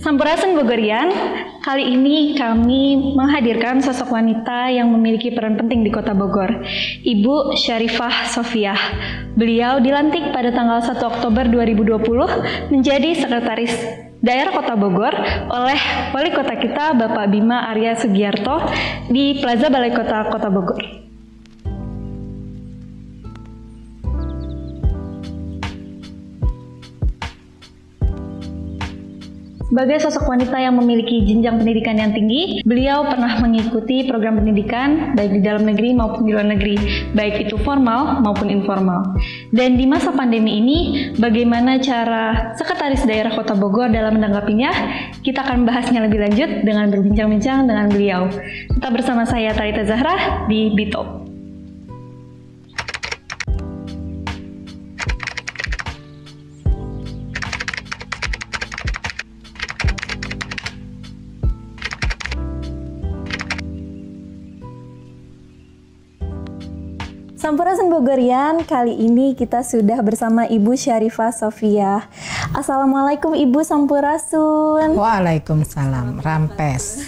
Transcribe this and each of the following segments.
Sampurasun Bogorian, kali ini kami menghadirkan sosok wanita yang memiliki peran penting di Kota Bogor, Ibu Syarifah Sofiah. Beliau dilantik pada tanggal 1 Oktober 2020 menjadi Sekretaris Daerah Kota Bogor oleh Wali Kota kita Bapak Bima Arya Sugiarto di Plaza Balai Kota Kota Bogor. Sebagai sosok wanita yang memiliki jenjang pendidikan yang tinggi, beliau pernah mengikuti program pendidikan baik di dalam negeri maupun di luar negeri, baik itu formal maupun informal. Dan di masa pandemi ini, bagaimana cara Sekretaris Daerah Kota Bogor dalam menanggapinya? Kita akan bahasnya lebih lanjut dengan berbincang-bincang dengan beliau. Tetap bersama saya Talita Zahra di Bito. Sampurasun Bogorian, kali ini kita sudah bersama Ibu Syarifah Sofiah. Assalamualaikum Ibu Sampurasun. Waalaikumsalam, Rampes.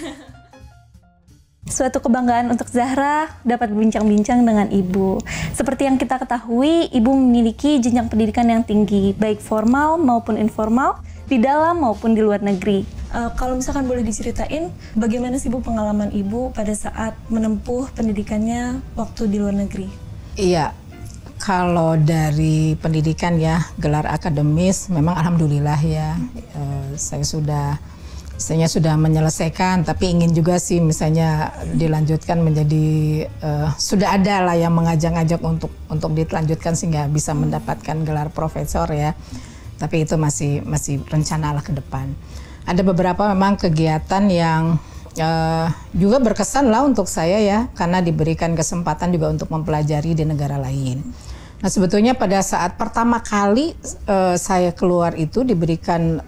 Suatu kebanggaan untuk Zahra dapat berbincang-bincang dengan Ibu. Seperti yang kita ketahui, Ibu memiliki jenjang pendidikan yang tinggi, baik formal maupun informal, di dalam maupun di luar negeri. Kalau misalkan boleh diceritain, bagaimana sih Bu pengalaman Ibu pada saat menempuh pendidikannya waktu di luar negeri? Iya, kalau dari pendidikan ya, gelar akademis memang alhamdulillah ya, saya sudah menyelesaikan, tapi ingin juga sih misalnya dilanjutkan menjadi, sudah ada lah yang mengajak-ajak untuk dilanjutkan sehingga bisa mendapatkan gelar profesor ya, tapi itu masih rencana lah ke depan. Ada beberapa memang kegiatan yang juga berkesan lah untuk saya ya, karena diberikan kesempatan juga untuk mempelajari di negara lain. Nah sebetulnya pada saat pertama kali saya keluar itu diberikan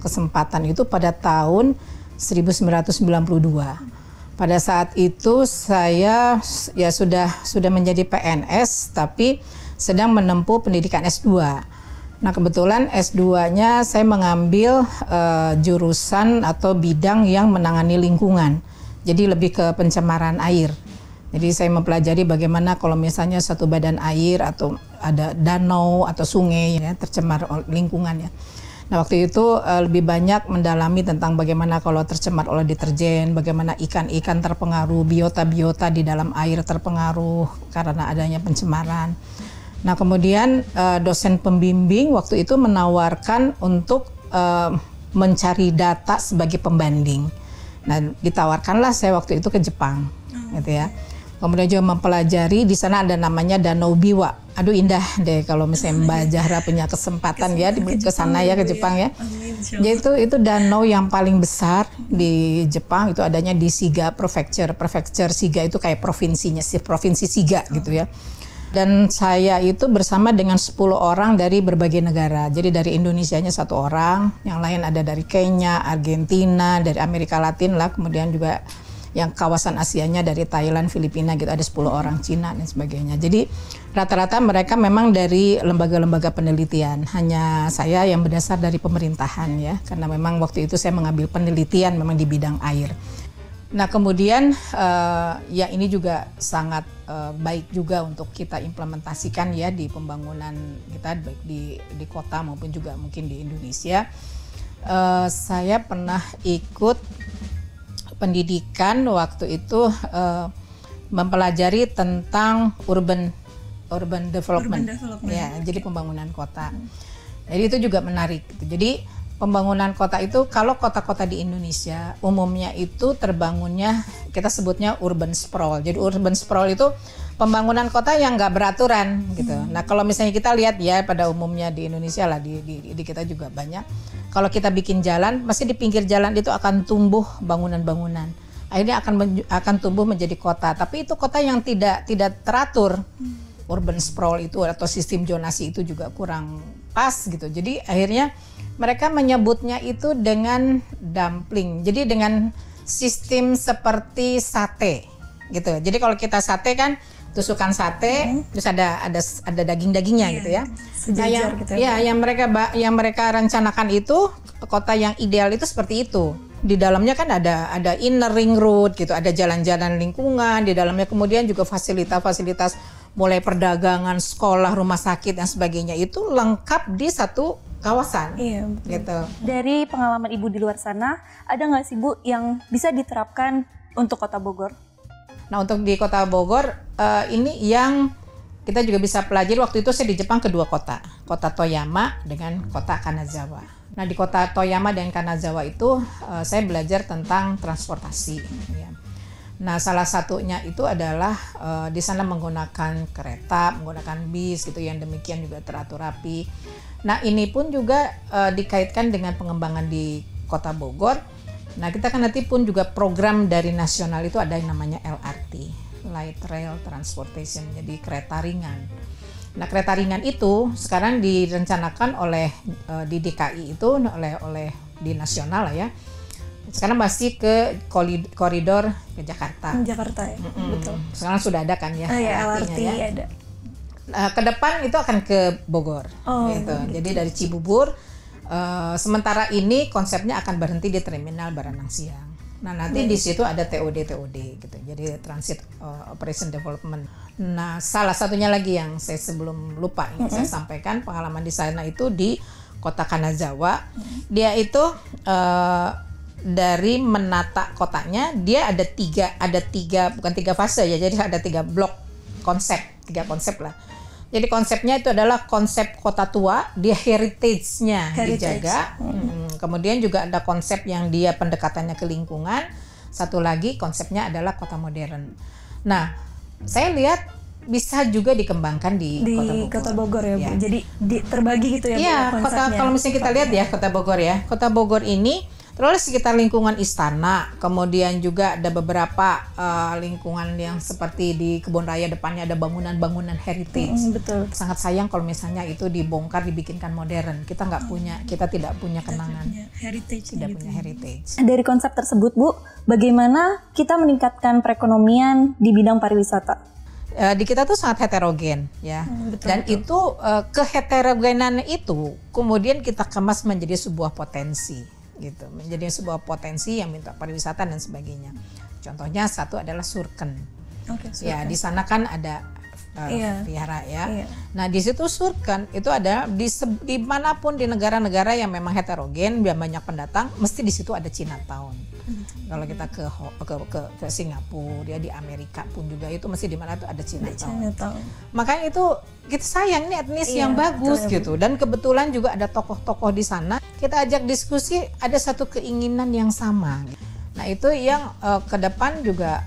kesempatan itu pada tahun 1992. Pada saat itu saya ya sudah menjadi PNS tapi sedang menempuh pendidikan S2. Nah kebetulan S2-nya saya mengambil jurusan atau bidang yang menangani lingkungan. Jadi lebih ke pencemaran air. Jadi saya mempelajari bagaimana kalau misalnya satu badan air atau ada danau atau sungai ya, tercemar lingkungan ya. Nah waktu itu lebih banyak mendalami tentang bagaimana kalau tercemar oleh deterjen, bagaimana ikan-ikan terpengaruh, biota-biota di dalam air terpengaruh karena adanya pencemaran. Nah kemudian dosen pembimbing waktu itu menawarkan untuk mencari data sebagai pembanding. Nah ditawarkanlah saya waktu itu ke Jepang, gitu ya. Kemudian juga mempelajari di sana ada namanya Danau Biwa. Aduh indah deh kalau misalnya Mbak Zahra punya kesempatan ya ke sana ya, ke Jepang ya. Jadi itu danau yang paling besar di Jepang, itu adanya di Shiga Prefecture. Prefecture Shiga itu kayak provinsinya, provinsi Shiga gitu ya. Dan saya itu bersama dengan 10 orang dari berbagai negara. Jadi dari Indonesianya 1 orang, yang lain ada dari Kenya, Argentina, dari Amerika Latin lah, kemudian juga yang kawasan Asianya dari Thailand, Filipina gitu, ada 10 orang, Cina dan sebagainya. Jadi rata-rata mereka memang dari lembaga-lembaga penelitian. Hanya saya yang berdasar dari pemerintahan ya, karena memang waktu itu saya mengambil penelitian memang di bidang air. Nah kemudian ya ini juga sangat baik juga untuk kita implementasikan ya di pembangunan kita baik di kota maupun juga mungkin di Indonesia. Saya pernah ikut pendidikan waktu itu mempelajari tentang urban development. Ya, jadi pembangunan kota. Jadi itu juga menarik. Jadi pembangunan kota itu kalau kota-kota di Indonesia umumnya itu terbangunnya kita sebutnya urban sprawl. Jadi urban sprawl itu pembangunan kota yang nggak beraturan gitu. Nah kalau misalnya kita lihat ya pada umumnya di Indonesia lah di kita juga banyak. Kalau kita bikin jalan, pasti di pinggir jalan itu akan tumbuh bangunan-bangunan. Akhirnya akan tumbuh menjadi kota. Tapi itu kota yang tidak teratur. Urban sprawl itu atau sistem zonasi itu juga kurang pas gitu. Jadi akhirnya mereka menyebutnya itu dengan dumpling. Jadi dengan sistem seperti sate gitu. Jadi kalau kita sate kan tusukan sate, terus ada daging-dagingnya gitu ya. Sejajar gitu ya. Yang mereka rencanakan itu kota yang ideal itu seperti itu. Di dalamnya kan ada inner ring road gitu, ada jalan-jalan lingkungan, di dalamnya kemudian juga fasilitas-fasilitas mulai perdagangan, sekolah, rumah sakit dan sebagainya itu lengkap di satu kawasan. Iya, gitu. Dari pengalaman Ibu di luar sana, ada nggak sih Bu yang bisa diterapkan untuk Kota Bogor? Nah, untuk di Kota Bogor ini yang kita juga bisa pelajari. Waktu itu saya di Jepang kedua kota Toyama dengan kota Kanazawa. Nah, di kota Toyama dan Kanazawa itu saya belajar tentang transportasi. Ya. Nah, salah satunya itu adalah di sana menggunakan kereta, menggunakan bis gitu yang demikian juga teratur rapi. Nah, ini pun juga dikaitkan dengan pengembangan di Kota Bogor. Nah, kita kan nanti pun juga program dari nasional itu ada yang namanya LRT, Light Rail Transportation, jadi kereta ringan. Nah, kereta ringan itu sekarang direncanakan oleh di DKI itu oleh di nasional lah ya. Sekarang masih ke koridor ke Jakarta. Jakarta ya, betul. Sekarang sudah ada kan ya, LRT ya. Ada. Ke depan itu akan ke Bogor, gitu. Jadi dari Cibubur. Sementara ini konsepnya akan berhenti di terminal Baranang Siang. Nah, nanti di situ ada TOD gitu. Jadi Transit Operation Development. Nah, salah satunya lagi yang saya sebelum lupa ini saya sampaikan pengalaman di sana itu di Kota Kanazawa. Dia itu dari menata kotanya dia ada tiga fase ya. Jadi ada 3 blok tiga konsep lah. Jadi konsepnya itu adalah konsep kota tua, dia heritage-nya dijaga. Kemudian juga ada konsep yang dia pendekatannya ke lingkungan. Satu lagi konsepnya adalah kota modern. Nah, saya lihat bisa juga dikembangkan di Kota Bogor ya, Bu. Jadi terbagi gitu ya, Iya, Bu, konsepnya. kalau misalnya kita lihat ya Kota Bogor ya. Kota Bogor ini terus sekitar lingkungan istana, kemudian juga ada beberapa lingkungan yang seperti di Kebun Raya depannya ada bangunan-bangunan heritage. Betul. Sangat sayang kalau misalnya itu dibongkar, dibikinkan modern. Kita tidak punya kenangan. Tidak punya heritage. Dari konsep tersebut, Bu, bagaimana kita meningkatkan perekonomian di bidang pariwisata? Di kita tuh sangat heterogen ya, dan itu keheterogenan itu kemudian kita kemas menjadi sebuah potensi. Gitu, menjadi sebuah potensi yang minta pariwisata dan sebagainya. Contohnya satu adalah Surken. Ya, di sana kan ada vihara ya. Iya. Nah, di situ Surken itu ada di manapun di negara-negara yang memang heterogen, banyak pendatang, mesti di situ ada Chinatown. Kalau kita ke Singapura, ya di Amerika pun juga itu mesti di mana itu ada Chinatown. Makanya itu kita sayang nih etnis yang bagus gitu. Dan kebetulan juga ada tokoh-tokoh di sana. Kita ajak diskusi, ada satu keinginan yang sama. Nah, itu yang ke depan juga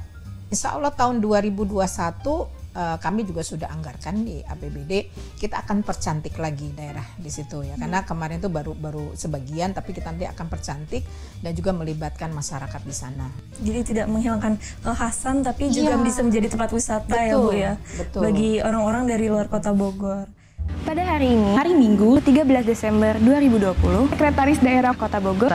insya Allah tahun 2021 kami juga sudah anggarkan di APBD, kita akan percantik lagi daerah di situ ya, karena kemarin itu baru sebagian, tapi kita nanti akan percantik dan juga melibatkan masyarakat di sana. Jadi tidak menghilangkan kekhasan, tapi juga bisa menjadi tempat wisata ya, Bu ya, bagi orang-orang dari luar Kota Bogor. Pada hari ini, hari Minggu, 13 Desember 2020, Sekretaris Daerah Kota Bogor,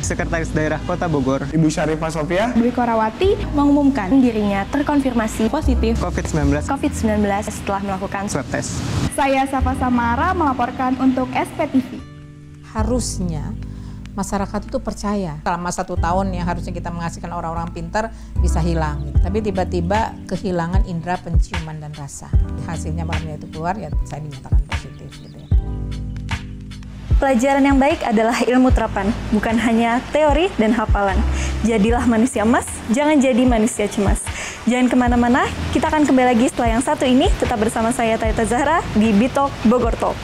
Sekretaris Daerah Kota Bogor, Ibu Syarifah Sofia, Dwi Korawati, mengumumkan dirinya terkonfirmasi positif COVID-19 setelah melakukan swab test. Saya Safa Samara melaporkan untuk SPTV. Harusnya masyarakat itu percaya selama 1 tahun yang harusnya kita menghasilkan orang-orang pintar bisa hilang gitu. Tapi tiba-tiba kehilangan indera penciuman dan rasa. Hasilnya malamnya itu keluar, ya saya dinyatakan positif gitu ya. Pelajaran yang baik adalah ilmu terapan, bukan hanya teori dan hafalan. Jadilah manusia emas, jangan jadi manusia cemas. Jangan kemana-mana, kita akan kembali lagi setelah yang satu ini. Tetap bersama saya Taita Zahra di Bitok Bogor Talk.